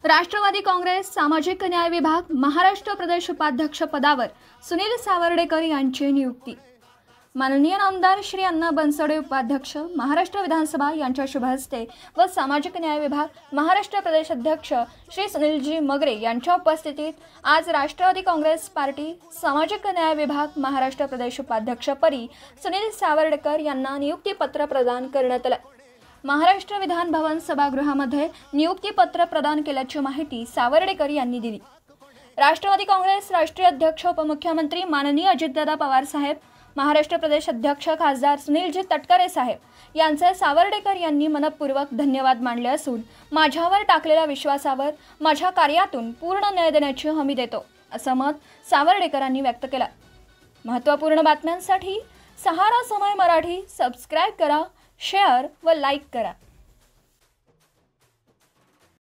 राष्ट्रवादी काँग्रेस सामाजिक न्याय विभाग महाराष्ट्र प्रदेश उपाध्यक्ष पदावर सुनील सावर्डेकर यांची नियुक्ती। माननीय आमदार श्री अण्णा बनसोडे उपाध्यक्ष महाराष्ट्र विधानसभा यांच्या शुभ हस्ते व सामाजिक न्याय विभाग महाराष्ट्र प्रदेश अध्यक्ष श्री सुनीलजी मगरे यांच्या उपस्थितीत आज राष्ट्रवादी काँग्रेस पार्टी सामाजिक न्याय विभाग महाराष्ट्र प्रदेश उपाध्यक्ष परी सुनील सावर्डेकर यांना नियुक्ती पत्र प्रदान करण्यात आले। महाराष्ट्र विधान भवन सभागृहामध्ये नियुक्ती पत्र प्रदान केल्याची माहिती सावर्डेकर यांनी दिली। राष्ट्रवादी काँग्रेस राष्ट्रीय अध्यक्ष उपमुख्यमंत्री माननीय अजितदादा पवार साहेब, महाराष्ट्र प्रदेश अध्यक्ष खासदार सुनीलजी तटकरे साहेब यांचे सावर्डेकर यांनी मनपूर्वक धन्यवाद मानले असून माझ्यावर टाकलेल्या विश्वासावर माझ्या कार्यातून पूर्ण न्याय देण्याची हमी देतो असं मत सावर्डेकरांनी व्यक्त केलं। महत्त्वपूर्ण बातम्यांसाठी सहारा समय मराठी सबस्क्राइब करा, शेअर व लाईक करा।